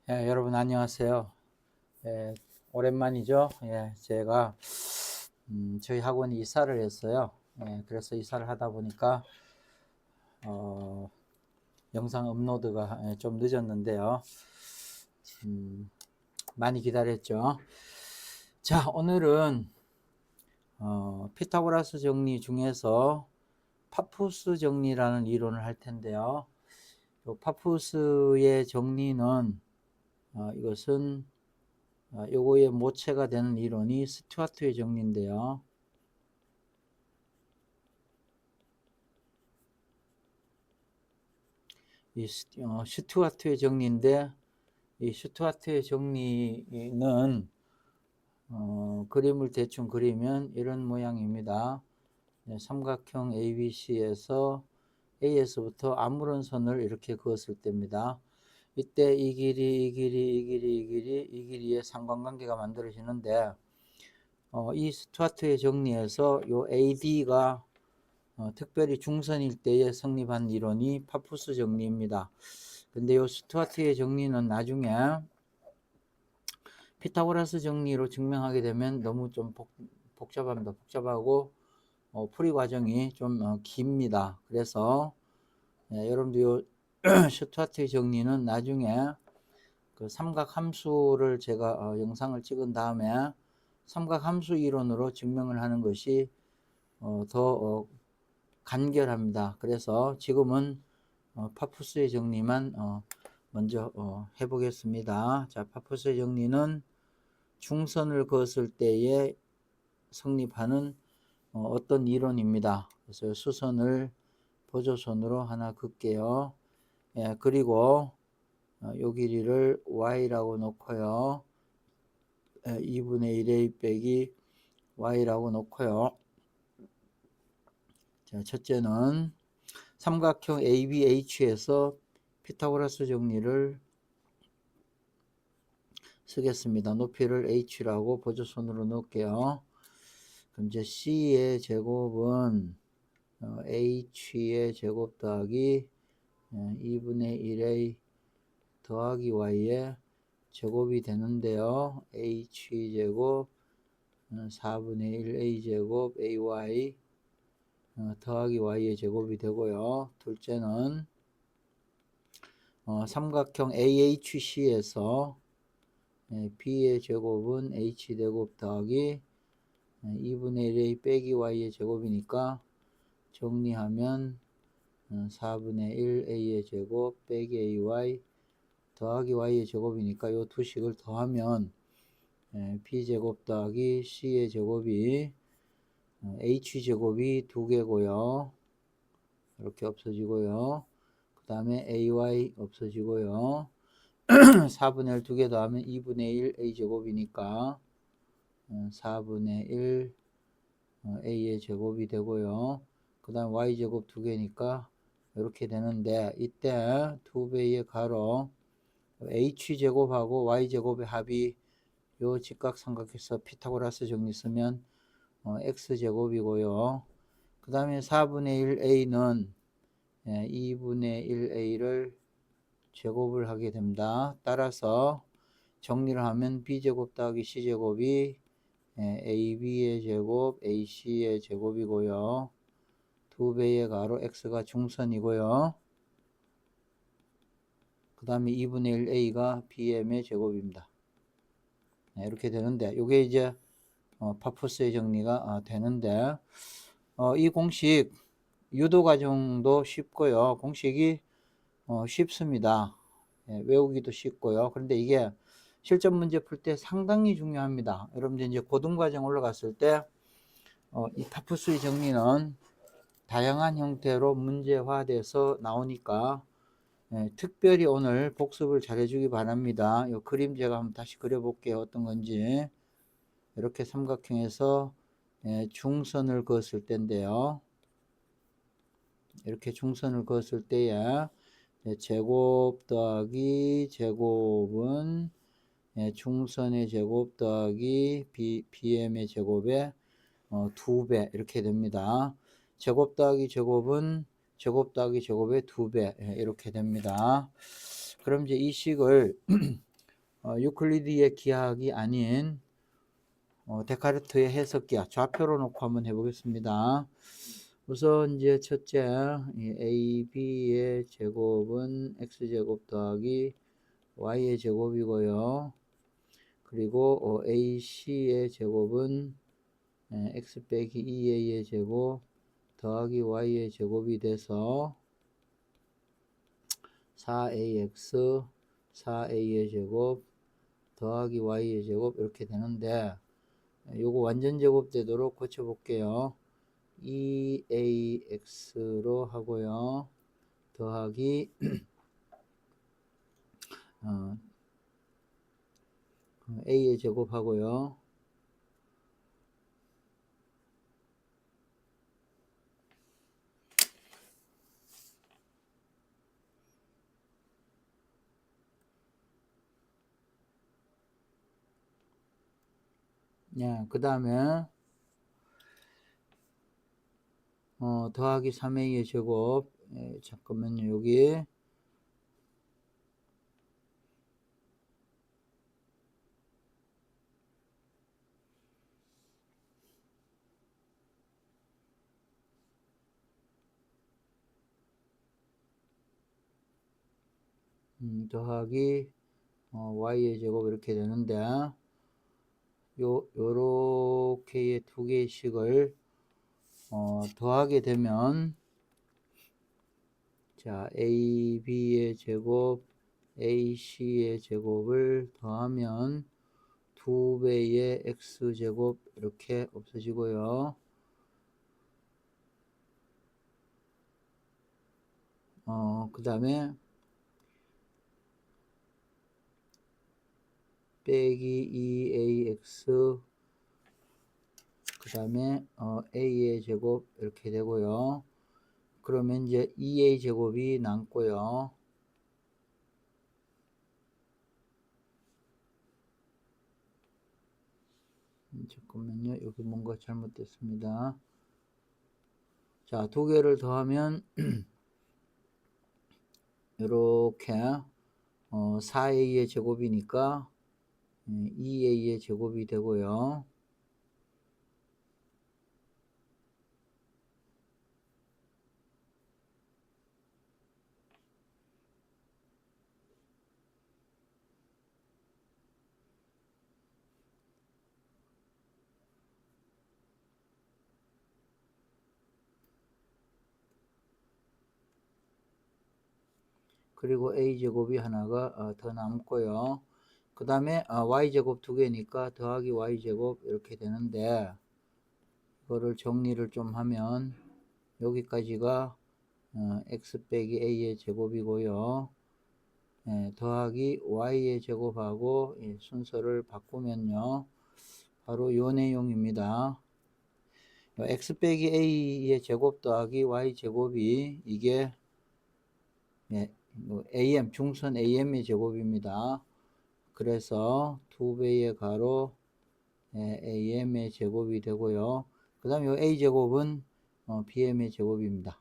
여러분 안녕하세요. 예, 오랜만이죠. 제가 저희 학원이 이사를 했어요. 그래서 이사를 하다 보니까 어, 영상 업로드가 좀 늦었는데요. 많이 기다렸죠. 자, 오늘은 피타고라스 정리 중에서 파푸스 정리라는 이론을 할 텐데요. 파푸스의 정리는 이것은 요거의 모체가 되는 이론이 스튜어트의 정리인데요. 이 슈투아트의 정리인데, 이 슈투아트의 정리는 그림을 대충 그리면 이런 모양입니다. 삼각형 ABC에서 A에서부터 아무런 선을 이렇게 그었을 때입니다. 이때 이 길이, 이 길이, 이 길이, 이 길이, 이 길이의 상관관계가 만들어지는데, 이 스튜어트의 정리에서 요 AD가 특별히 중선일 때에 성립한 이론이 파푸스 정리입니다. 근데 요 스튜어트의 정리는 나중에 피타고라스 정리로 증명하게 되면 너무 좀 복잡합니다. 복잡하고 풀이 과정이 좀 깁니다. 그래서 여러분들 요 스튜어트의 정리는 나중에 그 삼각함수를 제가 영상을 찍은 다음에 삼각함수 이론으로 증명을 하는 것이 더 간결합니다. 그래서 지금은 파푸스의 정리만 먼저 해보겠습니다. 자, 파푸스의 정리는 중선을 그었을 때에 성립하는 어떤 이론입니다. 그래서 수선을 보조선으로 하나 긋게요. 그리고 요 길이를 y라고 놓고요. 2분의 1a 빼기 y라고 놓고요. 자, 첫째는 삼각형 ABH에서 피타고라스 정리를 쓰겠습니다. 높이를 h라고 보조선으로 넣을게요. 그럼 이제 c의 제곱은 h의 제곱 더하기 2분의 1a 더하기 y의 제곱이 되는데요. h 제곱 4분의 1a 제곱 ay 더하기 y의 제곱이 되고요. 둘째는 삼각형 AHC에서 b의 제곱은 h 제곱 더하기 2분의 1a 빼기 y의 제곱이니까 정리하면 4분의 1a의 제곱 빼기 ay 더하기 y의 제곱이니까 이 두 식을 더하면 b제곱 더하기 c의 제곱이 h제곱이 2개고요. 이렇게 없어지고요. 그 다음에 ay 없어지고요. 4분의 1 2개 더하면 2분의 1 a제곱이니까 4분의 1 a의 제곱이 되고요. 그 다음 y제곱 2개니까 이렇게 되는데 이때 2배의 가로 h제곱하고 y제곱의 합이 요 직각삼각에서 피타고라스 정리 쓰면 x제곱이고요. 그 다음에 4분의 1a는 2분의 1a를 제곱을 하게 됩니다. 따라서 정리를 하면 b제곱 더하기 c제곱이 ab의 제곱 ac의 제곱이고요. 2배의 가로 x가 중선이고요. 그 다음에 2분의 1a가 bm의 제곱입니다. 이렇게 되는데 이게 이제 파푸스의 정리가 되는데 이 공식 유도 과정도 쉽고요. 공식이 쉽습니다. 외우기도 쉽고요. 그런데 이게 실전 문제 풀 때 상당히 중요합니다. 여러분들 이제 고등과정 올라갔을 때 이 파푸스의 정리는 다양한 형태로 문제화돼서 나오니까 특별히 오늘 복습을 잘 해주기 바랍니다. 이 그림 제가 한번 다시 그려볼게요. 어떤 건지. 이렇게 삼각형에서 중선을 그었을 때인데요. 이렇게 중선을 그었을 때에 제곱 더하기 제곱은 중선의 제곱 더하기 bm의 제곱의 2배 이렇게 됩니다. 제곱 더하기 제곱은 제곱 더하기 제곱의 2배 이렇게 됩니다. 그럼 이제 이 식을 유클리드의 기하학이 아닌 데카르트의 해석기하 좌표로 놓고 한번 해보겠습니다. 우선 이제 첫째, 이 AB의 제곱은 x제곱 더하기 y의 제곱이고요. 그리고 AC의 제곱은 x 빼기 2a의 제곱 더하기 y의 제곱이 돼서 4ax 4a의 제곱 더하기 y의 제곱 이렇게 되는데, 요거 완전 제곱 되도록 고쳐 볼게요. 2ax로 하고요. 더하기 a의 제곱 하고요. 그 다음에 더하기 3a의 제곱. 잠깐만요. 여기 더하기 y의 제곱 이렇게 되는데, 요렇게의 두 개씩을 더하게 되면, 자, AB의 제곱, AC의 제곱을 더하면 2배의 X제곱 이렇게 없어지고요. 그 다음에 빼기 2AX 그 다음에 A의 제곱 이렇게 되고요. 그러면 이제 2A 제곱이 남고요. 잠깐만요. 여기 뭔가 잘못됐습니다. 자, 두 개를 더하면 이렇게 4a의 제곱이니까 2a의 제곱이 되고요. 그리고 a제곱이 하나가 더 남고요. 그 다음에 y제곱 두 개니까 더하기 y제곱 이렇게 되는데, 이거를 정리를 좀 하면 여기까지가 x 빼기 a의 제곱이고요. 더하기 y의 제곱하고 순서를 바꾸면요, 바로 요 내용입니다. x 빼기 a의 제곱 더하기 y 제곱이 이게 am 중선 am의 제곱입니다. 그래서 2배의 가로 am의 제곱이 되고요. 그 다음에 요 a 제곱은 bm의 제곱입니다.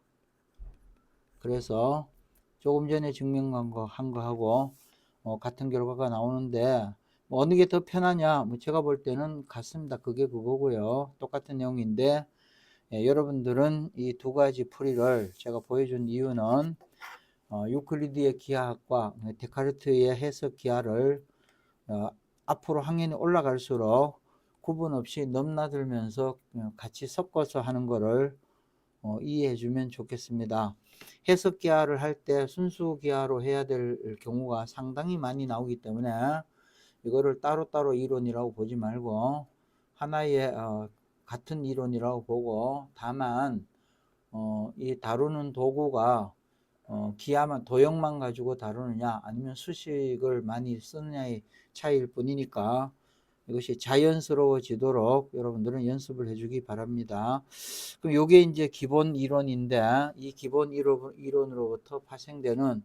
그래서 조금 전에 증명한 거 한 거하고 같은 결과가 나오는데, 뭐 어느 게 더 편하냐? 뭐 제가 볼 때는 같습니다. 그게 그거고요. 똑같은 내용인데, 여러분들은 이 두 가지 풀이를 제가 보여준 이유는 유클리드의 기하학과 데카르트의 해석 기하를 앞으로 학년이 올라갈수록 구분 없이 넘나들면서 같이 섞어서 하는 거를 이해해 주면 좋겠습니다. 해석 기하를 할 때 순수 기하로 해야 될 경우가 상당히 많이 나오기 때문에 이거를 따로따로 이론이라고 보지 말고 하나의 같은 이론이라고 보고, 다만 이 다루는 도구가 기하만 도형만 가지고 다루느냐 아니면 수식을 많이 쓰느냐의 차이일 뿐이니까 이것이 자연스러워지도록 여러분들은 연습을 해주기 바랍니다. 그럼 이게 이제 기본 이론인데, 이 기본 이론으로부터 파생되는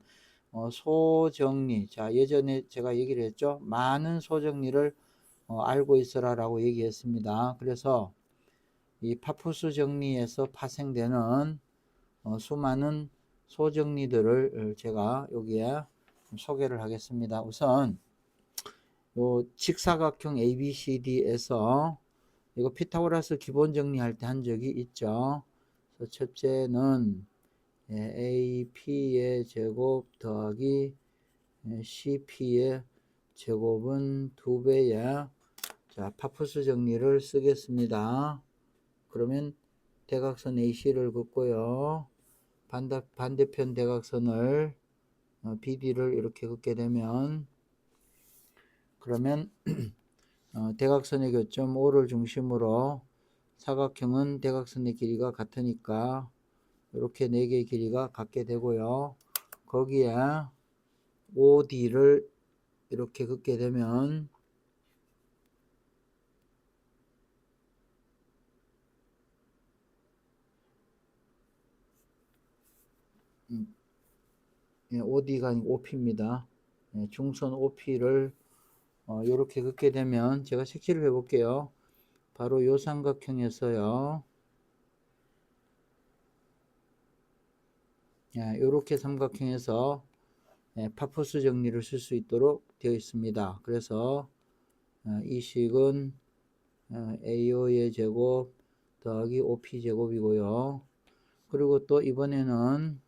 소정리. 자, 예전에 제가 얘기를 했죠. 많은 소정리를 알고 있어라라고 얘기했습니다. 그래서 이 파푸스 정리에서 파생되는 수많은 소정리들을 제가 여기에 소개를 하겠습니다. 우선 요 직사각형 ABCD에서 이거 피타고라스 기본 정리할 때 한 적이 있죠. 그래서 첫째는 AP의 제곱 더하기 CP의 제곱은 2배의 자, 파푸스 정리를 쓰겠습니다. 그러면 대각선 AC를 긋고요. 반대편 대각선을 BD를 이렇게 긋게 되면 그러면 대각선의 교점 O를 중심으로 사각형은 대각선의 길이가 같으니까 이렇게 4개의 길이가 같게 되고요. 거기에 OD를 이렇게 긋게 되면 OD가 아니고 OP입니다. 중선 OP를 이렇게 긋게 되면 제가 색칠을 해 볼게요. 바로 요 삼각형에서요. 이렇게 삼각형에서 파푸스 정리를 쓸 수 있도록 되어 있습니다. 그래서 이 식은 AO의 제곱 더하기 OP 제곱이고요. 그리고 또 이번에는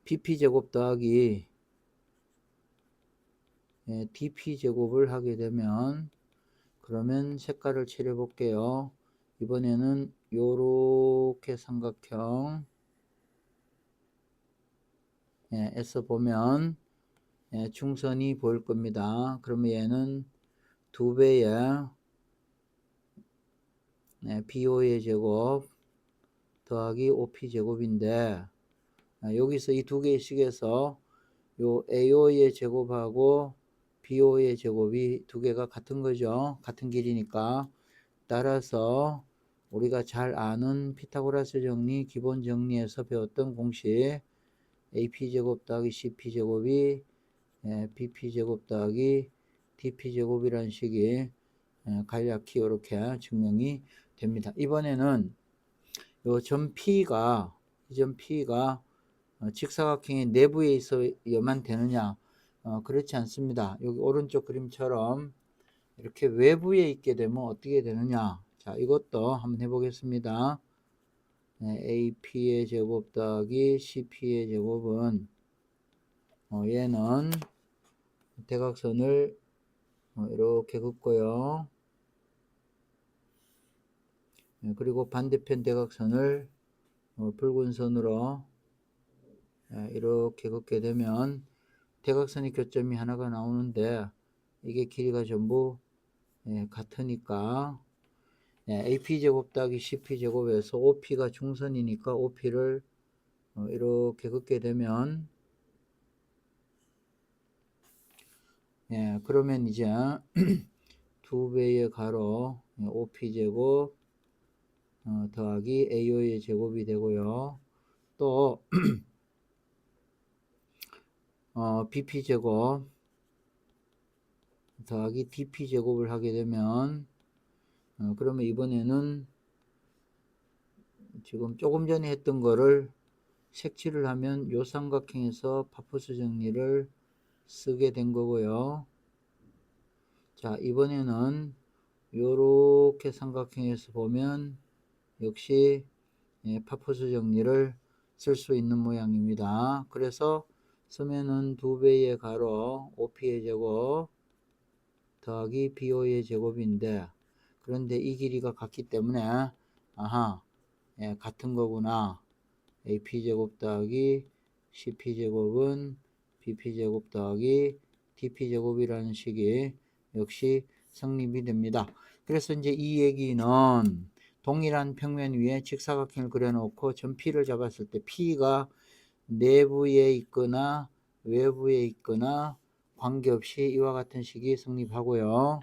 BP 제곱 더하기 DP 제곱을 하게 되면 그러면 색깔을 칠해 볼게요. 이번에는 요렇게 삼각형 에서 보면 중선이 보일 겁니다. 그러면 얘는 2배의 BO의 제곱 더하기 OP 제곱인데 여기서 이 두 개의 식에서 요 AO의 제곱하고 BO의 제곱이 두 개가 같은 거죠. 같은 길이니까. 따라서 우리가 잘 아는 피타고라스 정리, 기본 정리에서 배웠던 공식 AP제곱 더하기 CP제곱이 BP제곱 더하기 DP제곱이라는 식이 간략히 이렇게 증명이 됩니다. 이번에는 요 점 P가 이 점 P가 직사각형의 내부에 있어야만 되느냐? 그렇지 않습니다. 여기 오른쪽 그림처럼 이렇게 외부에 있게 되면 어떻게 되느냐? 자, 이것도 한번 해보겠습니다. AP의 제곱 더하기 CP의 제곱은 얘는 대각선을 이렇게 긋고요. 그리고 반대편 대각선을 붉은 선으로 이렇게 긋게 되면 대각선의 교점이 하나가 나오는데 이게 길이가 전부 같으니까 AP제곱 더하기 CP제곱에서 OP가 중선이니까 OP를 이렇게 긋게 되면 그러면 이제 2배의 가로 OP제곱 더하기 AO의 제곱이 되고요. 또 BP제곱 더하기 DP제곱을 하게 되면 그러면 이번에는 지금 조금 전에 했던 거를 색칠을 하면 요 삼각형에서 파푸스 정리를 쓰게 된 거고요. 자, 이번에는 요렇게 삼각형에서 보면 역시 파푸스 정리를 쓸 수 있는 모양입니다. 그래서 쓰면은 2배의 가로 OP의 제곱 더하기 BO의 제곱인데 그런데 이 길이가 같기 때문에 아하 같은 거구나. AP제곱 더하기 CP제곱은 BP제곱 더하기 DP제곱이라는 식이 역시 성립이 됩니다. 그래서 이제 이 얘기는 동일한 평면 위에 직사각형을 그려놓고 점 P를 잡았을 때 P가 내부에 있거나 외부에 있거나 관계없이 이와 같은 식이 성립하고요.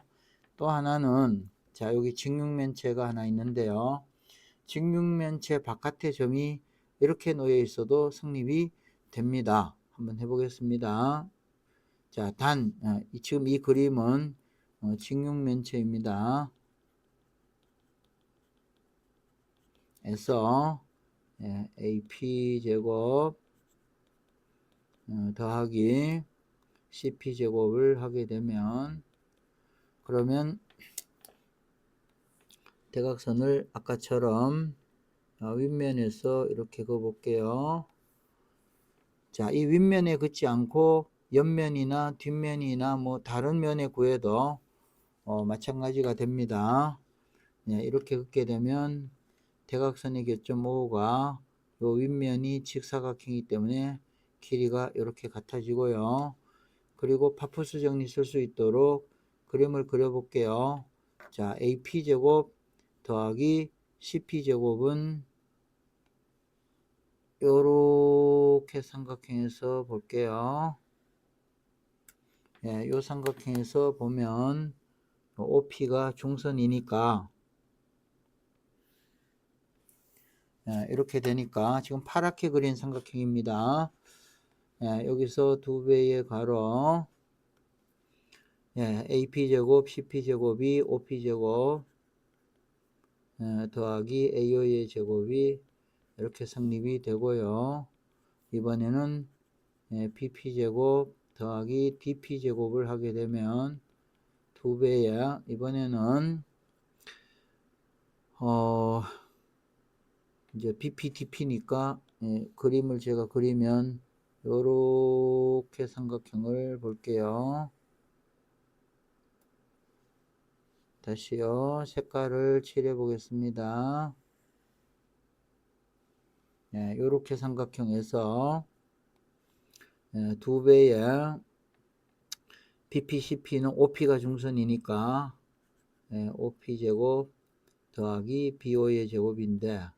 또 하나는 자 여기 직육면체가 하나 있는데요. 직육면체 바깥의 점이 이렇게 놓여 있어도 성립이 됩니다. 한번 해보겠습니다. 자, 지금 이 그림은 직육면체입니다. 에서 AP 제곱 더하기 CP제곱을 하게 되면, 그러면 대각선을 아까처럼 윗면에서 이렇게 그어볼게요. 자, 이 윗면에 긋지 않고 옆면이나 뒷면이나 뭐 다른 면에 구해도 마찬가지가 됩니다. 네, 이렇게 긋게 되면 대각선의 교점 O가 요 윗면이 직사각형이기 때문에 길이가 이렇게 같아지고요. 그리고 파푸스 정리 쓸 수 있도록 그림을 그려볼게요. 자, AP제곱 더하기 CP제곱은 요렇게 삼각형에서 볼게요. 예, 요 삼각형에서 보면 OP가 중선이니까 예, 이렇게 되니까 지금 파랗게 그린 삼각형입니다. 예, 여기서 2배의 가로 예, AP제곱 CP제곱이 OP제곱 더하기 AO의 제곱이 이렇게 성립이 되고요. 이번에는 BP제곱 더하기 DP제곱을 하게 되면 2배야. 이번에는 이제 BP, DP니까 그림을 제가 그리면 요렇게 삼각형을 볼게요. 다시요. 색깔을 칠해 보겠습니다. 요렇게 삼각형에서 2배의 BP, CP는 OP가 중선이니까 OP제곱 더하기 BO의 제곱인데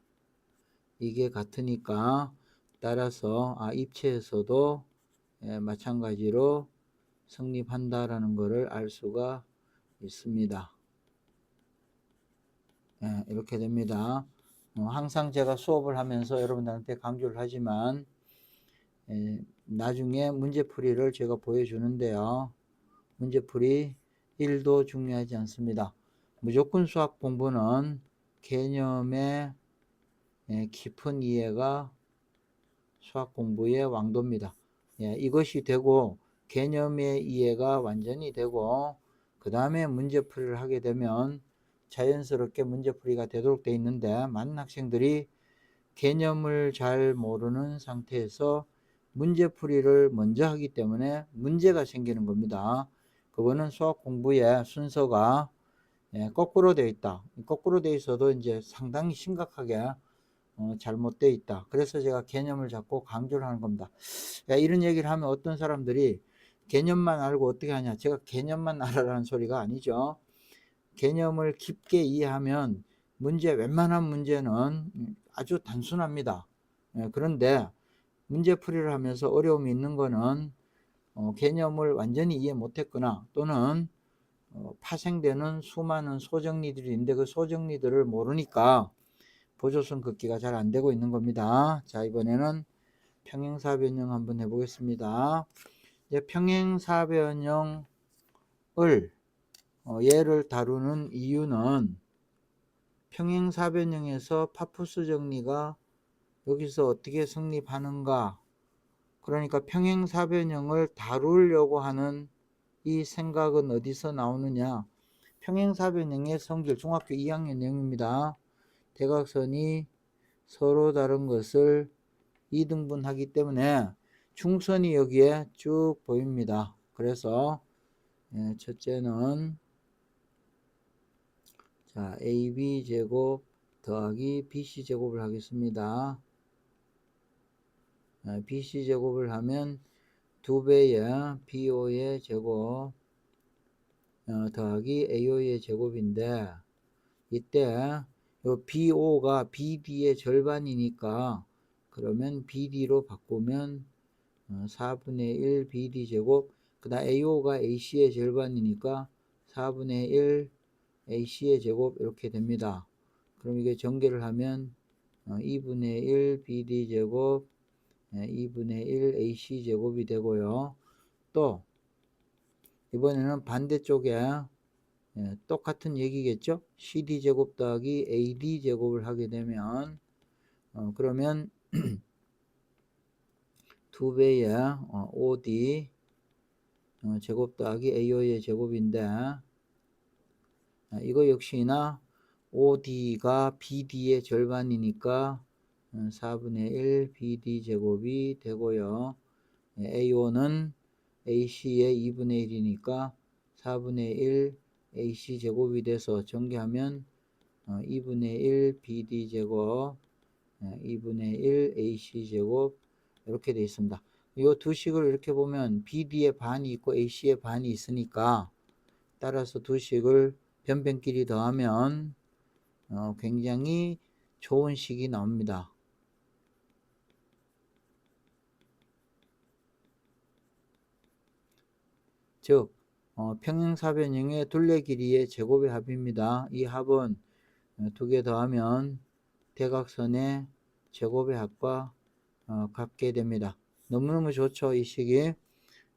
이게 같으니까 따라서 입체에서도 마찬가지로 성립한다라는 것을 알 수가 있습니다. 이렇게 됩니다. 항상 제가 수업을 하면서 여러분들한테 강조를 하지만 나중에 문제풀이를 제가 보여주는데요. 문제풀이 1도 중요하지 않습니다. 무조건 수학 공부는 개념의 깊은 이해가 수학 공부의 왕도입니다. 이것이 되고 개념의 이해가 완전히 되고 그 다음에 문제풀이를 하게 되면 자연스럽게 문제풀이가 되도록 되어 있는데 많은 학생들이 개념을 잘 모르는 상태에서 문제풀이를 먼저 하기 때문에 문제가 생기는 겁니다. 그거는 수학 공부의 순서가 거꾸로 되어 있다. 거꾸로 되어 있어도 이제 상당히 심각하게 잘못되어 있다. 그래서 제가 개념을 자꾸 강조를 하는 겁니다. 이런 얘기를 하면 어떤 사람들이 개념만 알고 어떻게 하냐. 제가 개념만 알아라는 소리가 아니죠. 개념을 깊게 이해하면 웬만한 문제는 아주 단순합니다. 그런데 문제풀이를 하면서 어려움이 있는 거는 개념을 완전히 이해 못했거나 또는 파생되는 수많은 소정리들이 있는데 그 소정리들을 모르니까 보조선 긋기가 잘 안되고 있는 겁니다. 자, 이번에는 평행사변형 한번 해보겠습니다. 이제 평행사변형을 얘를 다루는 이유는 평행사변형에서 파푸스 정리가 여기서 어떻게 성립하는가, 그러니까 평행사변형을 다루려고 하는 이 생각은 어디서 나오느냐. 평행사변형의 성질, 중학교 2학년 내용입니다. 대각선이 서로 다른 것을 2등분하기 때문에 중선이 여기에 쭉 보입니다. 그래서 첫째는 자, AB제곱 더하기 BC제곱을 하겠습니다. BC제곱을 하면 2배의 BO의 제곱 더하기 AO의 제곱인데 이때 요 BO가 BD의 절반이니까 그러면 BD로 바꾸면 4분의 1 BD 제곱, 그 다음 AO가 AC의 절반이니까 4분의 1 AC의 제곱 이렇게 됩니다. 그럼 이게 전개를 하면 2분의 1 BD 제곱 2분의 1 AC 제곱이 되고요. 또 이번에는 반대쪽에 똑같은 얘기겠죠. CD 제곱 더하기 AD 제곱을 하게 되면 그러면 2배의 OD 제곱 더하기 AO의 제곱인데 이거 역시나 OD가 BD의 절반이니까 4분의 1 BD 제곱이 되고요. AO는 AC의 2분의 1이니까 4분의 1 AC 제곱이 돼서 전개하면 2분의 1 BD 제곱 2분의 1 AC 제곱 이렇게 되어 있습니다. 이 두 식을 이렇게 보면 BD의 반이 있고 AC의 반이 있으니까 따라서 두 식을 변변끼리 더하면 굉장히 좋은 식이 나옵니다. 즉 평행사변형의 둘레 길이의 제곱의 합입니다. 이 합은 두 개 더하면 대각선의 제곱의 합과 같게 됩니다. 너무너무 좋죠. 이 식이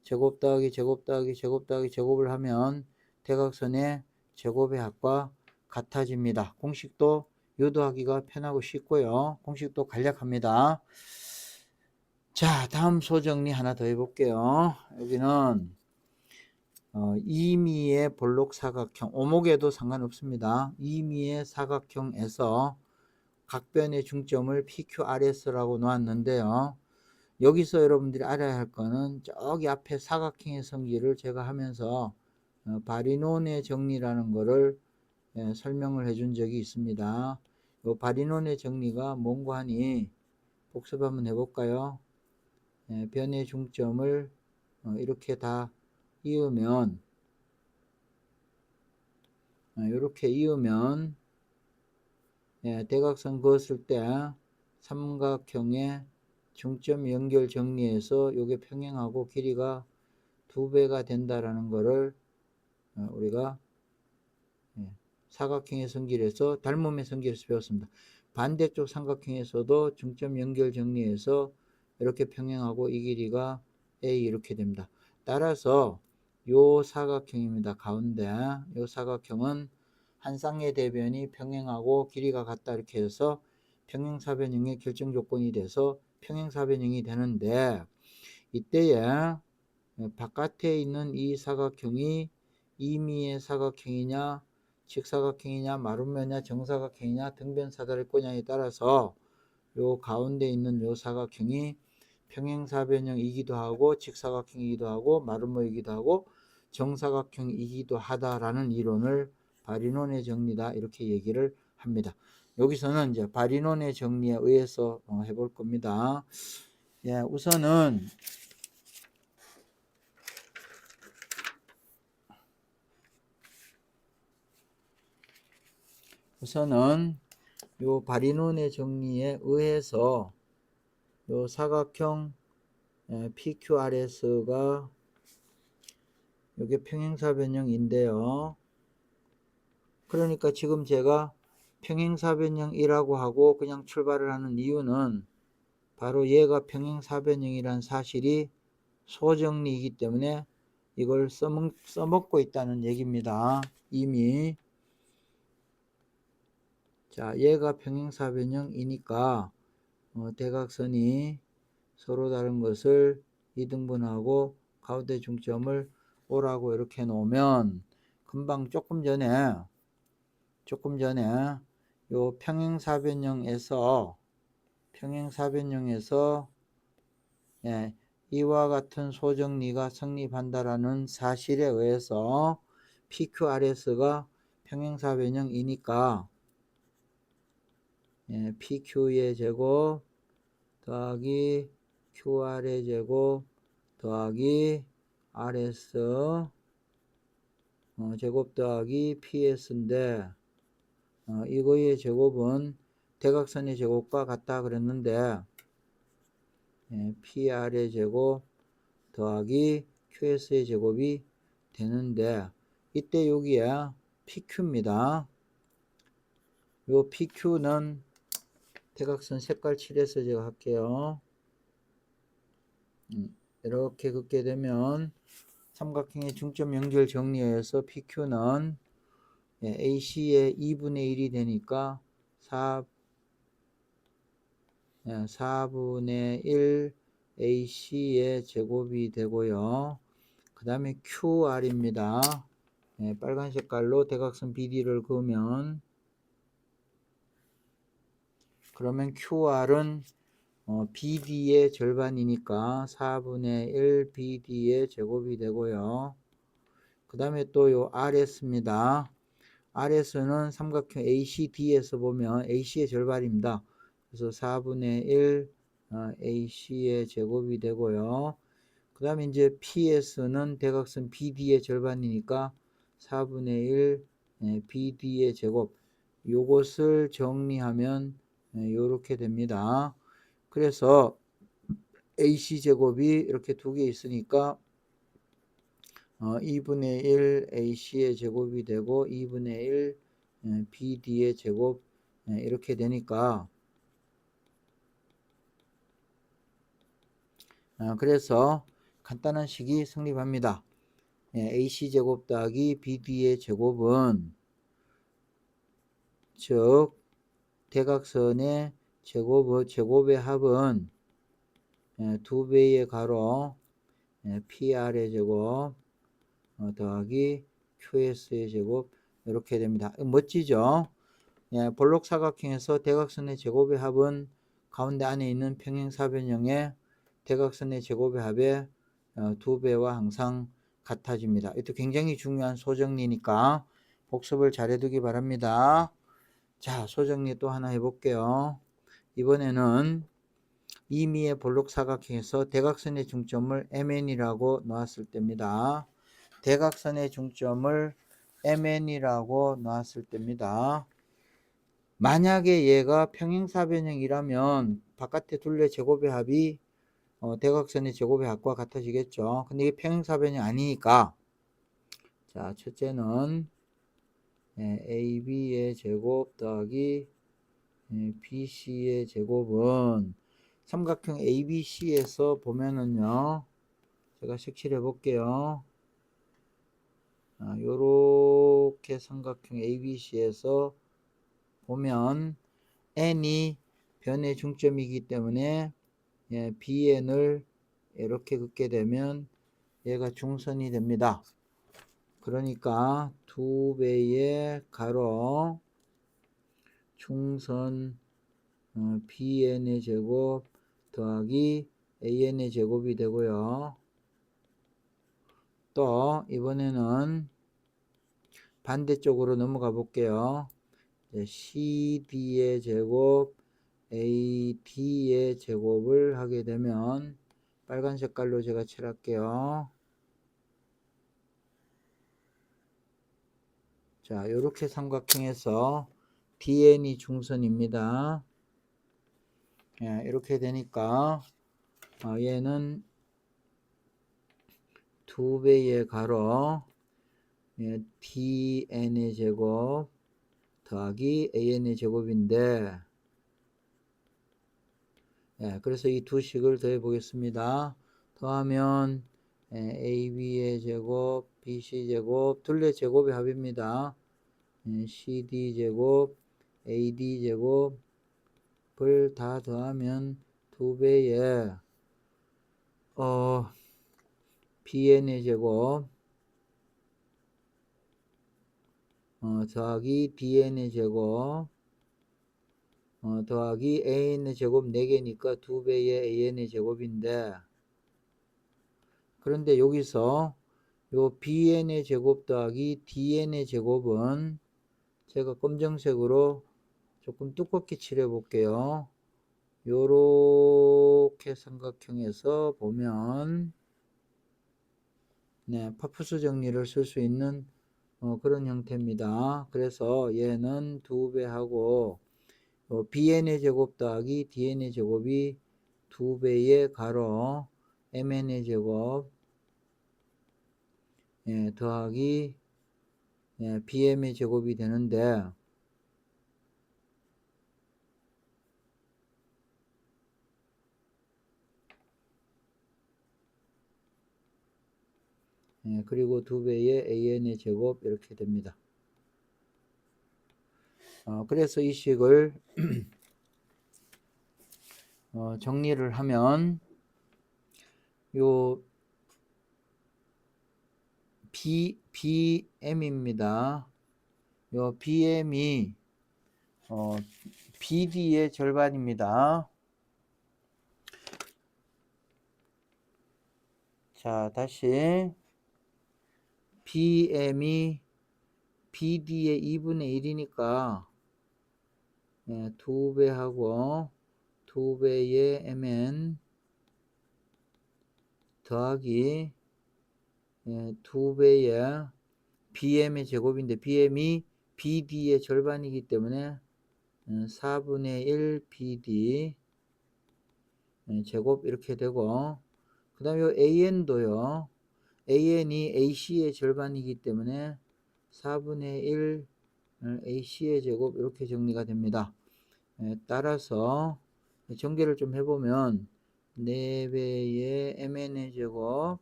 제곱 더하기 제곱 더하기 제곱 더하기 제곱을 하면 대각선의 제곱의 합과 같아집니다. 공식도 유도하기가 편하고 쉽고요. 공식도 간략합니다. 자, 다음 소정리 하나 더 해볼게요. 여기는 이미의 볼록 사각형, 오목에도 상관없습니다. 이미의 사각형에서 각변의 중점을 PQRS라고 놓았는데요. 여기서 여러분들이 알아야 할 거는 저기 앞에 사각형의 성질을 제가 하면서 바리논의 정리라는 거를 설명을 해준 적이 있습니다. 이 바리논의 정리가 뭔가 하니 복습 한번 해볼까요? 변의 중점을 이렇게 다 이으면 이렇게 이으면 대각선 그었을 때 삼각형의 중점 연결 정리해서 이게 평행하고 길이가 2배가 된다라는 것을 우리가 사각형의 성질에서 닮음의 성질에서 배웠습니다. 반대쪽 삼각형에서도 중점 연결 정리해서 이렇게 평행하고 이 길이가 A 이렇게 됩니다. 따라서 요 사각형입니다. 가운데 요 사각형은 한 쌍의 대변이 평행하고 길이가 같다 이렇게 해서 평행사변형의 결정 조건이 돼서 평행사변형이 되는데 이때에 바깥에 있는 이 사각형이 이미의 사각형이냐 직사각형이냐 마름모냐 정사각형이냐 등변사다를 거냐에 따라서 요 가운데 있는 요 사각형이 평행사변형이기도 하고 직사각형이기도 하고 마름모이기도 하고 정사각형이기도 하다라는 이론을 바리논의 정리다 이렇게 얘기를 합니다. 여기서는 이제 바리논의 정리에 의해서 해볼 겁니다. 예, 우선은 요 바리논의 정리에 의해서 요 사각형 PQRS가 이게 평행사변형인데요. 그러니까 지금 제가 평행사변형이라고 하고 그냥 출발을 하는 이유는 바로 얘가 평행사변형이란 사실이 소정리이기 때문에 이걸 써먹고 있다는 얘기입니다. 이미 자, 얘가 평행사변형이니까 대각선이 서로 다른 것을 이등분하고 가운데 중점을 O라고 이렇게 놓으면 금방 조금 전에 요 평행사변형에서 이와 같은 소정리가 성립한다라는 사실에 의해서 PQRS가 평행사변형이니까 PQ의 제곱 더하기 QR의 제곱 더하기 RS 제곱 더하기 PS인데 이거의 제곱은 대각선의 제곱과 같다 그랬는데 PR의 제곱 더하기 QS의 제곱이 되는데 이때 여기에 PQ입니다. 요 PQ는 대각선 색깔 칠해서 제가 할게요. 이렇게 긋게 되면 삼각형의 중점 연결 정리해서 PQ는 AC의 2분의 1이 되니까 4분의 1 AC의 제곱이 되고요. 그 다음에 QR입니다. 빨간 색깔로 대각선 BD를 그으면 그러면 QR은 BD의 절반이니까 4분의 1 BD의 제곱이 되고요. 그 다음에 또 요 RS입니다. RS는 삼각형 ACD에서 보면 AC의 절반입니다. 그래서 4분의 1 AC의 제곱이 되고요. 그 다음에 이제 PS는 대각선 BD의 절반이니까 4분의 1 BD의 제곱. 요것을 정리하면 요렇게 됩니다. 그래서 AC 제곱이 이렇게 두 개 있으니까 2분의 1 AC의 제곱이 되고 2분의 1 BD의 제곱 이렇게 되니까 그래서 간단한 식이 성립합니다. AC 제곱 더하기 BD의 제곱은 즉 대각선의 제곱의 합은 2배의 가로 PR의 제곱 더하기 QS의 제곱 이렇게 됩니다. 멋지죠? 볼록 사각형에서 대각선의 제곱의 합은 가운데 안에 있는 평행사변형의 대각선의 제곱의 합의 2배와 항상 같아집니다. 이것도 굉장히 중요한 소정리니까 복습을 잘 해두기 바랍니다. 자, 소정리 또 하나 해볼게요. 이번에는 이미의 볼록 사각형에서 대각선의 중점을 MN이라고 놓았을 때입니다. 대각선의 중점을 MN이라고 놓았을 때입니다. 만약에 얘가 평행사변형이라면 바깥의 둘레 제곱의 합이 대각선의 제곱의 합과 같아지겠죠. 근데 이게 평행사변형이 아니니까 자, 첫째는 AB의 제곱 더하기 BC의 제곱은 삼각형 ABC에서 보면은요, 제가 색칠해 볼게요. 요렇게 삼각형 ABC에서 보면 n이 변의 중점이기 때문에 BN을 이렇게 긋게 되면 얘가 중선이 됩니다. 그러니까 2배의 가로 중선 BN의 제곱 더하기 AN의 제곱이 되고요. 또 이번에는 반대쪽으로 넘어가 볼게요. CD의 제곱 AD의 제곱을 하게 되면 빨간 색깔로 제가 칠할게요. 자, 이렇게 삼각형에서 BN이 중선입니다. 이렇게 되니까 얘는 2배의 가로 DN의 제곱 더하기 AN의 제곱인데 그래서 이 두 식을 더해 보겠습니다. 더하면 AB의 제곱, BC 제곱, 둘레 제곱의 합입니다. CD 제곱, AD 제곱을 다 더하면 2배의 BN의 제곱 더하기 DN의 제곱 더하기 AN의 제곱 4개니까 2배의 AN의 제곱인데 그런데 여기서 요 BN의 제곱 더하기 DN의 제곱은 제가 검정색으로 조금 두껍게 칠해 볼게요. 요렇게 삼각형에서 보면 파푸스 정리를 쓸 수 있는 그런 형태입니다. 그래서 얘는 2배하고 BN의 제곱 더하기 DN의 제곱이 2배의 가로 MN의 제곱 더하기 BM의 제곱이 되는데 그리고 2배의 AN의 제곱 이렇게 됩니다. 그래서 이 식을 정리를 하면 요 BM입니다. 요 BM이 BD의 절반입니다. 자, 다시 BM이 BD의 2분의 1이니까 2배 하고 2배의 MN 더하기 2배의 BM의 제곱인데 BM이 BD의 절반이기 때문에 4분의 1 BD 제곱 이렇게 되고, 그 다음에 요 AN도요. AN이 AC의 절반이기 때문에 4분의 1 AC의 제곱 이렇게 정리가 됩니다. 따라서 전개를 좀 해보면 4배의 MN의 제곱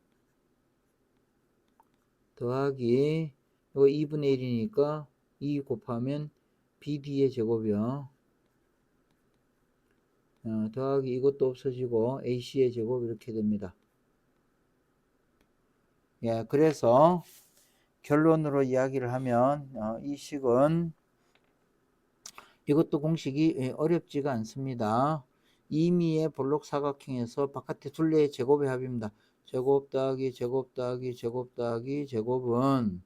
더하기 이거 2분의 1이니까 2 곱하면 BD의 제곱이요. 더하기 이것도 없어지고 AC의 제곱 이렇게 됩니다. 예, 그래서 결론으로 이야기를 하면 이 식은 이것도 공식이 어렵지가 않습니다. 임의의 볼록 사각형에서 바깥의 둘레의 제곱의 합입니다. 제곱 더하기 제곱 더하기 제곱 더하기 제곱은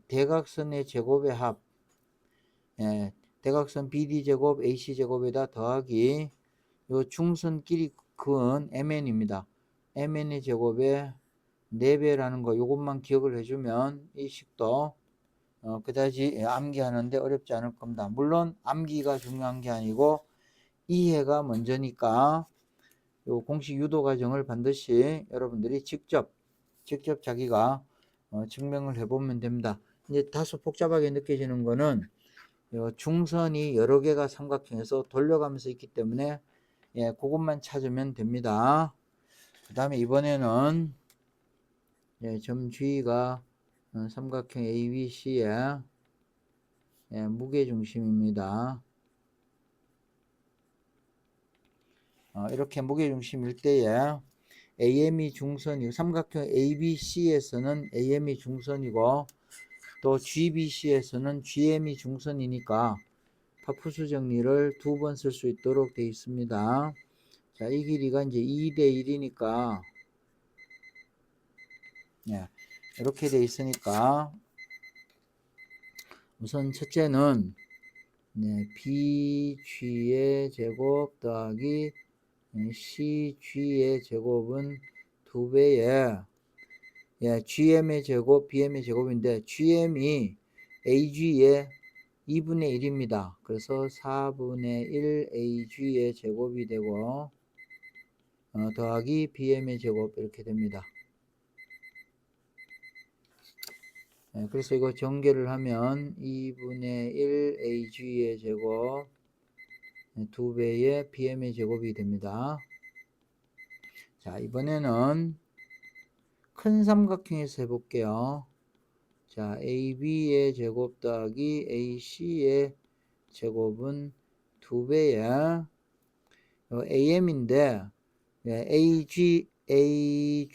대각선의 제곱의 합, 대각선 BD제곱 AC제곱에다 더하기 요 중선 길이 큰 MN입니다. MN의 제곱에 4배라는 거 요것만 기억을 해주면 이 식도 그다지 암기하는데 어렵지 않을 겁니다. 물론 암기가 중요한 게 아니고 이해가 먼저니까 요 공식 유도 과정을 반드시 여러분들이 직접 자기가 증명을 해보면 됩니다. 이제 다소 복잡하게 느껴지는 거는 요 중선이 여러 개가 삼각형에서 돌려가면서 있기 때문에 그것만 찾으면 됩니다. 그 다음에 이번에는 점 G가 삼각형 ABC의 무게중심입니다. 이렇게 무게중심일 때에 AM이 중선이고 삼각형 ABC에서는 AM이 중선이고 또 GBC에서는 GM이 중선이니까 파푸스 정리를 2번 쓸 수 있도록 되어 있습니다. 자, 이 길이가 이제 2대 1이니까 이렇게 되어 있으니까 우선 첫째는 BG의 제곱 더하기 CG의 제곱은 2배에 GM의 제곱, BM의 제곱인데 GM이 AG의 2분의 1입니다. 그래서 4분의 1 AG의 제곱이 되고 더하기 BM의 제곱 이렇게 됩니다. 그래서 이거 전개를 하면 2분의 1 AG의 제곱 2배의 BM의 제곱이 됩니다. 자, 이번에는 큰 삼각형에서 해볼게요. 자, AB의 제곱 더하기 AC의 제곱은 2배의 AM인데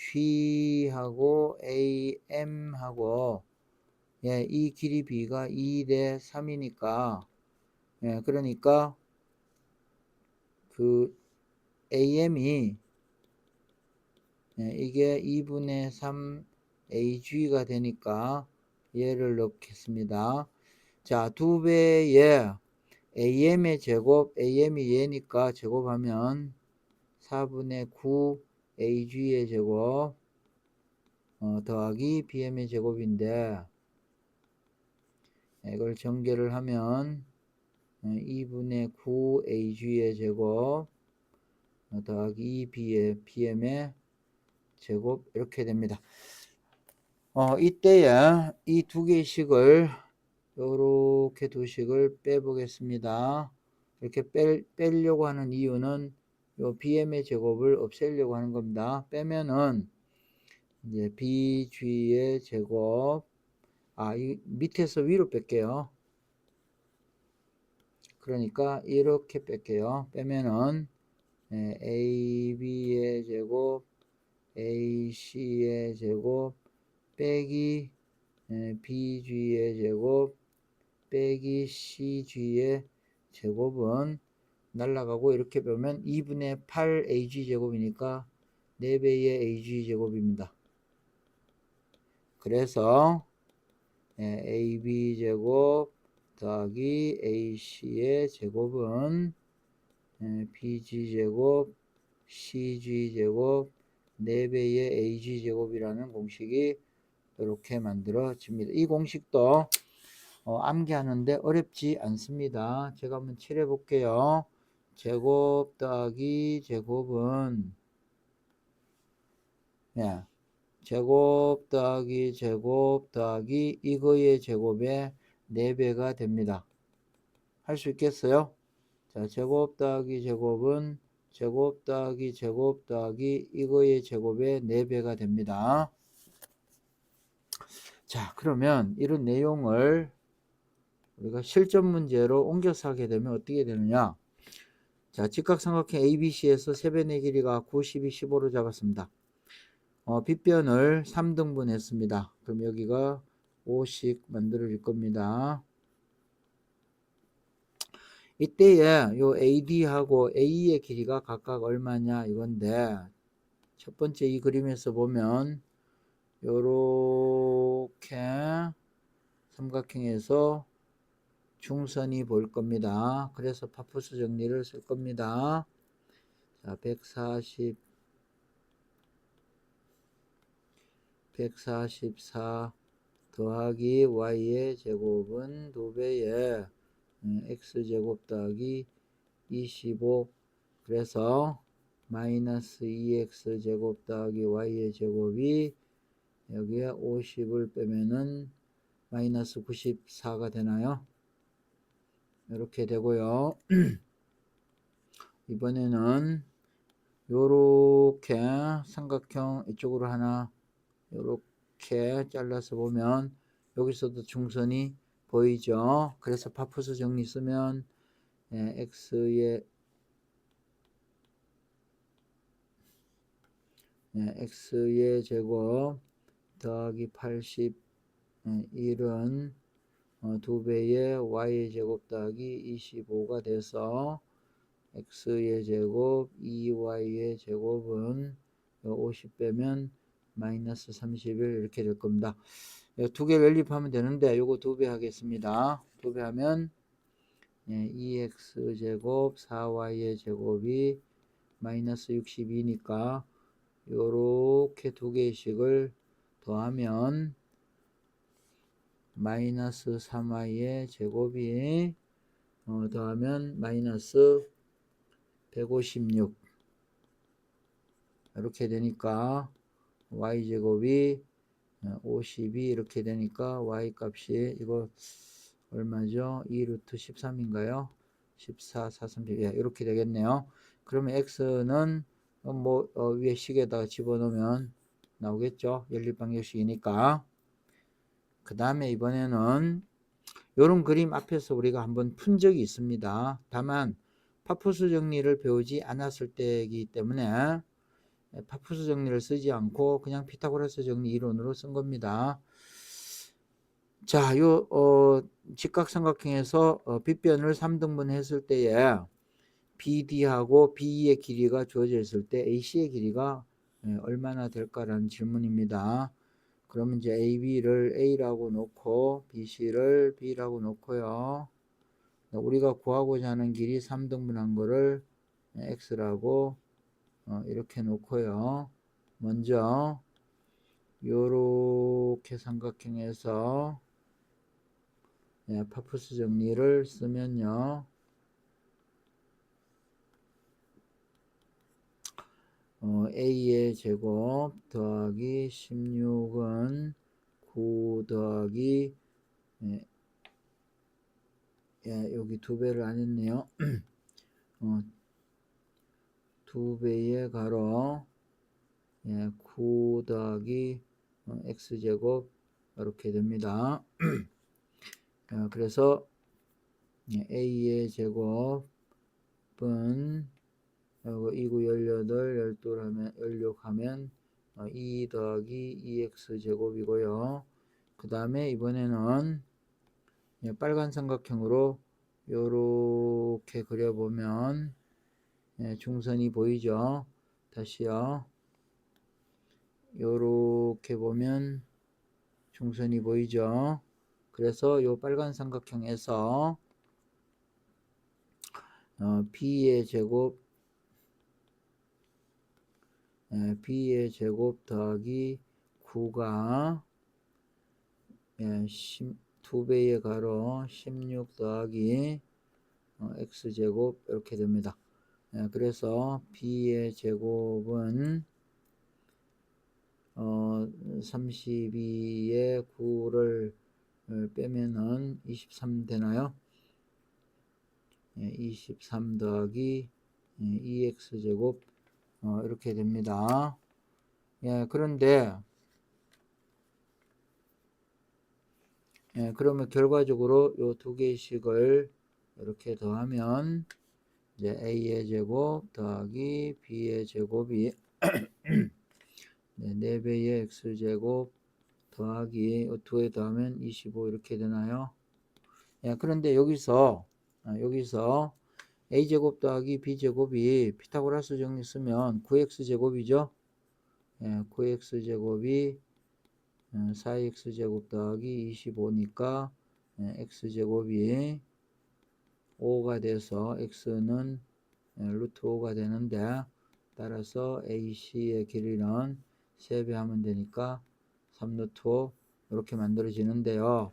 AG하고 AM하고 이 길이 B가 2대 3이니까 그러니까 그 AM이 이게 2분의 3 AG가 되니까 얘를 넣겠습니다. 자, 2배의 AM의 제곱, AM이 얘니까 제곱하면 4분의 9 AG의 제곱 더하기 BM의 제곱인데 이걸 전개를 하면 2분의 9 AG의 제곱 더하기 BM의 제곱 이렇게 됩니다. 이때에 이 두 개의 식을 요렇게 두 식을 빼보겠습니다. 이렇게 빼려고 하는 이유는 요 BM의 제곱을 없애려고 하는 겁니다. 빼면은 이제 BG의 제곱 이 밑에서 위로 뺄게요. 그러니까 이렇게 뺄게요. 빼면은 AB의 제곱 AC의 제곱 빼기 bg의 제곱 빼기 cg의 제곱은 날라가고 이렇게 보면 2분의 8 ag 제곱이니까 4배의 ag 제곱입니다. 그래서 ab 제곱 더하기 ac의 제곱은 bg 제곱 cg 제곱 4배의 ag 제곱이라는 공식이 이렇게 만들어집니다. 이 공식도 암기하는데 어렵지 않습니다. 제가 한번 칠해 볼게요. 제곱 더하기 제곱은 제곱 더하기 제곱 더하기 이거의 제곱의 4배가 됩니다. 할 수 있겠어요? 자, 제곱 더하기 제곱은 제곱 더하기 제곱 더하기 이거의 제곱의 4배가 됩니다. 자, 그러면 이런 내용을 우리가 실전 문제로 옮겨서 하게 되면 어떻게 되느냐? 자, 직각삼각형 ABC에서 세변의 길이가 9, 12, 15로 잡았습니다. 빗변을 3등분 했습니다. 그럼 여기가 5씩 만들어질 겁니다. 이때에 요 AD하고 AE의 길이가 각각 얼마냐 이건데, 첫 번째 이 그림에서 보면 요렇게 삼각형에서 중선이 보일 겁니다. 그래서 파푸스 정리를 쓸 겁니다. 자, 144 더하기 y의 제곱은 2배의 x제곱 더하기 25, 그래서 마이너스 2x 제곱 더하기 y의 제곱이 여기에 50을 빼면은 마이너스 94가 되나요? 이렇게 되고요. 이번에는 요렇게 삼각형 이쪽으로 하나 요렇게 잘라서 보면 여기서도 중선이 보이죠. 그래서 파푸스 정리 쓰면 x의 제곱 더하기 81은 2배의 y의 제곱 더하기 25가 돼서 x의 제곱 2y의 제곱은 50 빼면 마이너스 31 이렇게 될 겁니다. 두 개를 연립하면 되는데 요거 2배 하겠습니다. 2배 하면 2x 제곱 4y의 제곱이 마이너스 62니까 요렇게 2개씩을 더하면 마이너스 3y의 제곱이 더하면 마이너스 156 이렇게 되니까 y제곱이 52 이렇게 되니까 y 값이 이거 얼마죠? 2루트 13인가요? 14, 4, 3, 이렇게 되겠네요. 그러면 x는 위에 식에다가 집어넣으면 나오겠죠? 연립방정식이니까. 그 다음에 이번에는 이런 그림 앞에서 우리가 한번 푼 적이 있습니다. 다만 파푸스 정리를 배우지 않았을 때이기 때문에 파푸스 정리를 쓰지 않고 그냥 피타고라스 정리 이론으로 쓴 겁니다. 자, 요 직각삼각형에서 빗변을 3등분 했을 때에 BD하고 BE의 길이가 주어져 있을 때 AC의 길이가 얼마나 될까라는 질문입니다. 그러면 이제 AB를 A라고 놓고 BC를 B라고 놓고요. 우리가 구하고자 하는 길이 3등분한 거를 X라고 이렇게 놓고요. 먼저 요렇게 삼각형에서 파푸스 정리를 쓰면요. A의 제곱 더하기 16은 9 더하기 여기 2배를 안 했네요. 2배의 가로 9 더하기 x제곱 이렇게 됩니다. 그래서 A의 제곱은 2, 9, 18, 12 하면 16 하면 2 더하기 2x 제곱이고요. 그 다음에 이번에는 빨간 삼각형으로 요렇게 그려보면 중선이 보이죠. 다시요. 요렇게 보면 중선이 보이죠. 그래서 요 빨간 삼각형에서 b의 제곱 b의 제곱 더하기 9가 2배의 가로 16 더하기 x제곱 이렇게 됩니다. 그래서 b의 제곱은 32에 9를 빼면은 23 되나요? 23 더하기 2x제곱 이렇게 됩니다. 그런데 그러면 결과적으로 요 두 개씩을 이렇게 더하면 이제 a의 제곱 더하기 b의 제곱이 4배의 x제곱 더하기 2에 더하면 25 이렇게 되나요? 그런데 여기서 a제곱 더하기 b제곱이 피타고라스 정리 쓰면 9x제곱이죠. 9x제곱이 4x제곱 더하기 25니까 x제곱이 5가 돼서 x는 루트 5가 되는데, 따라서 AC의 길이는 3배 하면 되니까 3루트 5 이렇게 만들어지는데요.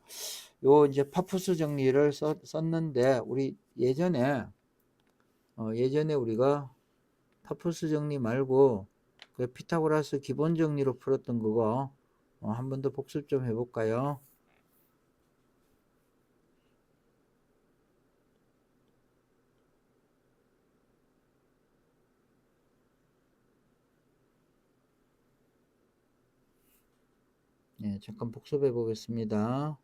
요 이제 파푸스 정리를 썼는데 우리 예전에 우리가 파푸스 정리 말고 그 피타고라스 기본 정리로 풀었던 그거 한 번 더 복습 좀 해볼까요? 잠깐 복습해 보겠습니다.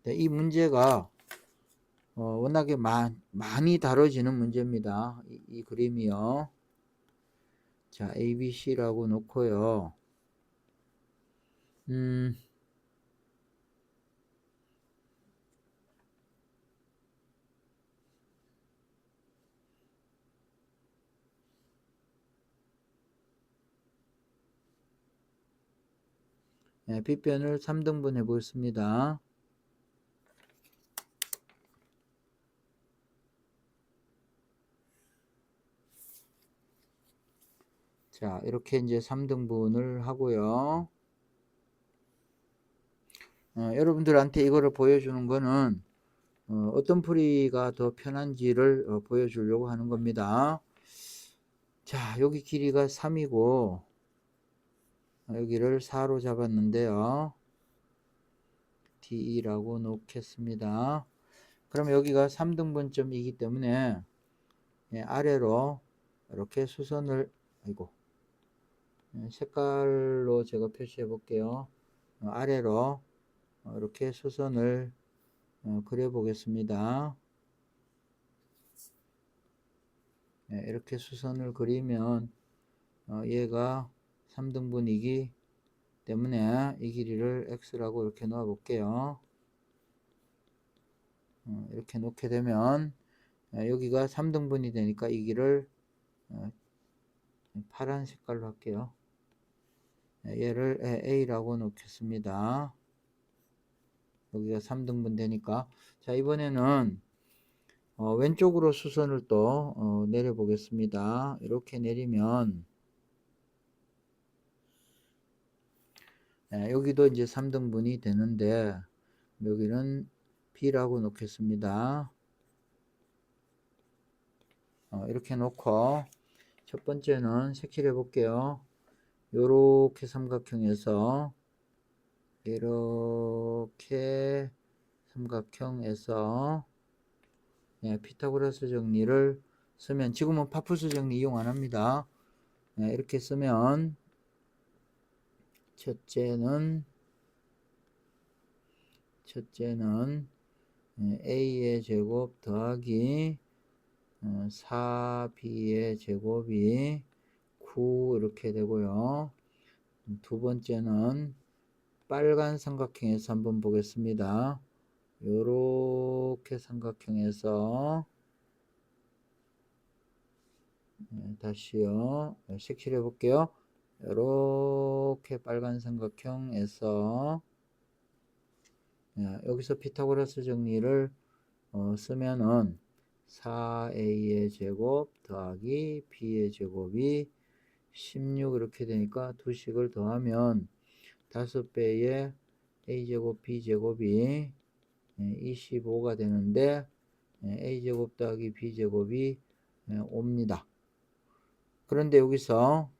이 문제가 워낙에 많이 다뤄지는 문제입니다. 이 그림이요. 자, ABC라고 놓고요. B변을 3등분 해보겠습니다. 자, 이렇게 이제 3등분을 하고요. 여러분들한테 이거를 보여주는 거는 어떤 풀이가 더 편한지를 보여주려고 하는 겁니다. 자, 여기 길이가 3이고 여기를 4로 잡았는데요. DE라고 놓겠습니다. 그럼 여기가 3등분점이기 때문에 아래로 이렇게 수선을 색깔로 제가 표시해 볼게요. 아래로 이렇게 수선을 그려 보겠습니다. 이렇게 수선을 그리면 얘가 3등분이기 때문에 이 길이를 x라고 이렇게 놓아 볼게요. 이렇게 놓게 되면 여기가 3등분이 되니까 이 길을 파란 색깔로 할게요. 얘를 A라고 놓겠습니다. 여기가 3등분 되니까. 자, 이번에는 왼쪽으로 수선을 또 내려 보겠습니다. 이렇게 내리면 여기도 이제 3등분이 되는데 여기는 B라고 놓겠습니다. 이렇게 놓고 첫 번째는 색칠해 볼게요. 요렇게 삼각형에서 이렇게 삼각형에서 피타고라스 정리를 쓰면, 지금은 파푸스 정리 이용 안 합니다. 이렇게 쓰면 첫째는 A의 제곱 더하기 4B의 제곱이 9 이렇게 되고요. 두 번째는 빨간 삼각형에서 한번 보겠습니다. 요렇게 삼각형에서 다시요. 색칠해 볼게요. 요렇게 빨간 삼각형에서 여기서 피타고라스 정리를 쓰면은 4a의 제곱 더하기 b의 제곱이 16 이렇게 되니까 두 식을 더하면 5배의 a제곱 b제곱이 25가 되는데 a제곱 더하기 b제곱이 5입니다. 그런데 여기서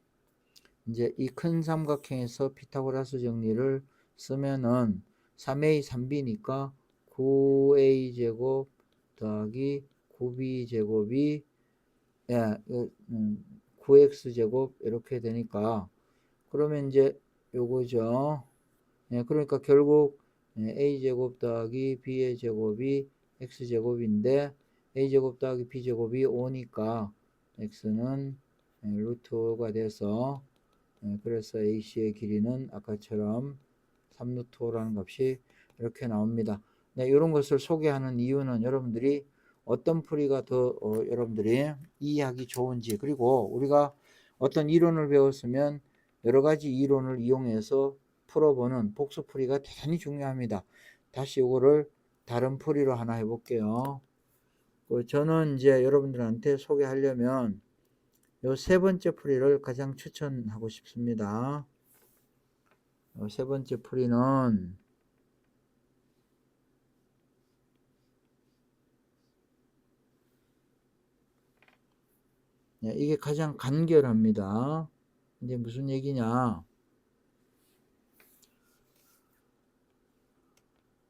이제 이 큰 삼각형에서 피타고라스 정리를 쓰면은 3a 3b니까 9a 제곱 더하기 9b 제곱이 9x 제곱 이렇게 되니까 그러면 이제 요거죠. 그러니까 결국 a 제곱 더하기 b의 제곱이 x 제곱인데 a 제곱 더하기 b 제곱이 5니까 x는 루트 5가 돼서 그래서 AC의 길이는 아까처럼 3루트 5라는 값이 이렇게 나옵니다. 이런 것을 소개하는 이유는 여러분들이 어떤 풀이가 더 여러분들이 이해하기 좋은지, 그리고 우리가 어떤 이론을 배웠으면 여러 가지 이론을 이용해서 풀어보는 복수풀이가 대단히 중요합니다. 다시 이거를 다른 풀이로 하나 해볼게요. 저는 이제 여러분들한테 소개하려면 요 세 번째 풀이를 가장 추천하고 싶습니다. 세 번째 풀이는 이게 가장 간결합니다. 근데 무슨 얘기냐?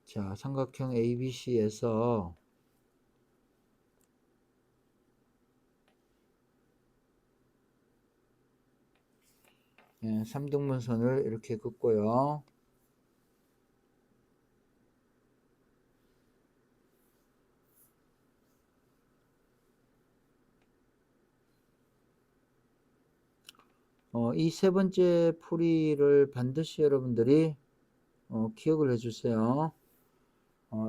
자, 삼각형 ABC에서 삼등분선을 이렇게 긋고요. 이 세 번째 풀이를 반드시 여러분들이 기억을 해주세요.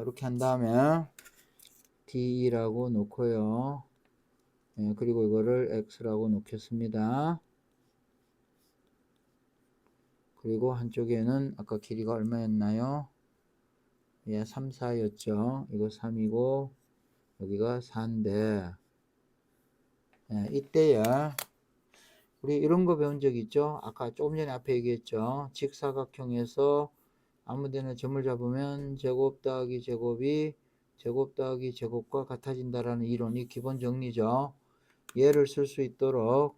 이렇게 한 다음에 D라고 놓고요. 그리고 이거를 X라고 놓겠습니다. 그리고 한쪽에는 아까 길이가 얼마였나요? 3, 4였죠. 이거 3이고 여기가 4인데 이때야 우리 이런 거 배운 적 있죠? 아까 조금 전에 앞에 얘기했죠. 직사각형에서 아무데나 점을 잡으면 제곱 더하기 제곱이 제곱 더하기 제곱과 같아진다라는 이론이 기본 정리죠. 얘를 쓸 수 있도록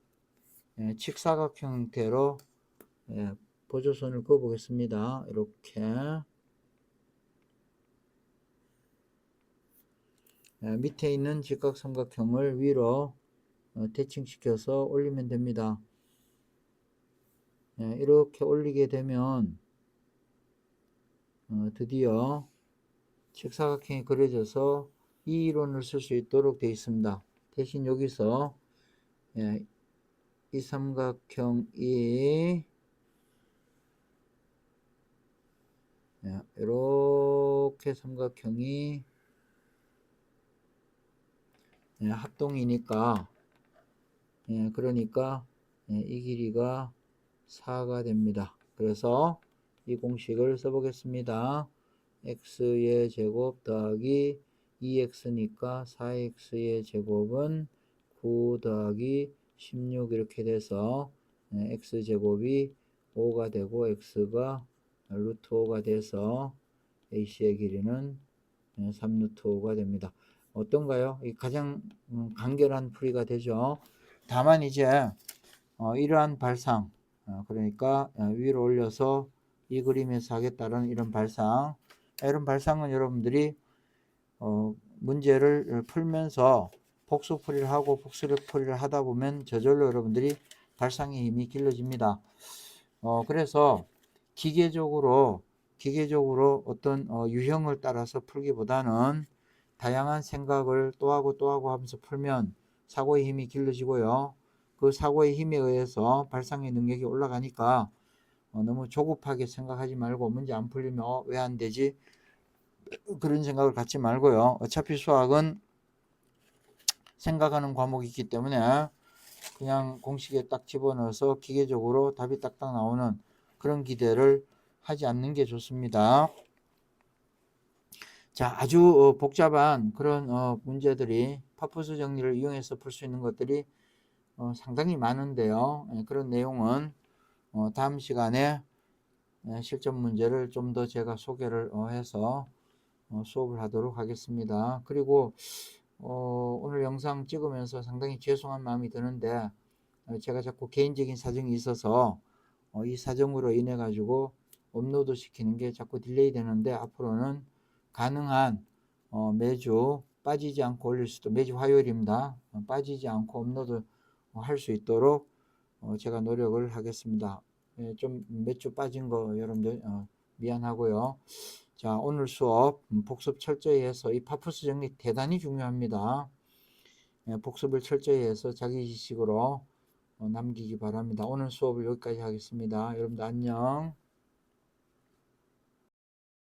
직사각형 형태로 보조선을 그어 보겠습니다. 이렇게 밑에 있는 직각삼각형을 위로 대칭시켜서 올리면 됩니다. 이렇게 올리게 되면 드디어 직사각형이 그려져서 이 이론을 쓸 수 있도록 되어 있습니다. 대신 여기서 이 삼각형이 이렇게 삼각형이 합동이니까 그러니까 이 길이가 4가 됩니다. 그래서 이 공식을 써보겠습니다. x의 제곱 더하기 2x니까 4x의 제곱은 9 더하기 16 이렇게 돼서 x제곱이 5가 되고 x가 루트 5가 돼서 AC의 길이는 3루트 5가 됩니다. 어떤가요? 가장 간결한 풀이가 되죠. 다만 이제 이러한 발상, 그러니까 위로 올려서 이 그림에서 하겠다는 이런 발상, 이런 발상은 여러분들이 문제를 풀면서 복수풀이를 하고 복수풀이를 하다 보면 저절로 여러분들이 발상의 힘이 길러집니다. 그래서 기계적으로 어떤 유형을 따라서 풀기보다는 다양한 생각을 또 하고 하면서 풀면 사고의 힘이 길러지고요. 그 사고의 힘에 의해서 발상의 능력이 올라가니까 너무 조급하게 생각하지 말고 문제 안 풀리면 왜 안 되지? 그런 생각을 갖지 말고요. 어차피 수학은 생각하는 과목이기 때문에 그냥 공식에 딱 집어넣어서 기계적으로 답이 딱딱 나오는 그런 기대를 하지 않는 게 좋습니다. 자, 아주 복잡한 그런 문제들이 파푸스 정리를 이용해서 풀 수 있는 것들이 상당히 많은데요. 그런 내용은 다음 시간에 실전 문제를 좀 더 제가 소개를 해서 수업을 하도록 하겠습니다. 그리고 오늘 영상 찍으면서 상당히 죄송한 마음이 드는데 제가 자꾸 개인적인 사정이 있어서 이 사정으로 인해 가지고 업로드 시키는 게 자꾸 딜레이 되는데 앞으로는 가능한 매주 빠지지 않고 올릴 수도, 매주 화요일입니다. 빠지지 않고 업로드 할 수 있도록 제가 노력을 하겠습니다. 좀 몇 주 빠진 거 여러분들 미안하고요. 자, 오늘 수업 복습 철저히 해서 이 파푸스 정리 대단히 중요합니다. 복습을 철저히 해서 자기 지식으로 남기기 바랍니다. 오늘 수업을 여기까지 하겠습니다. 여러분들 안녕.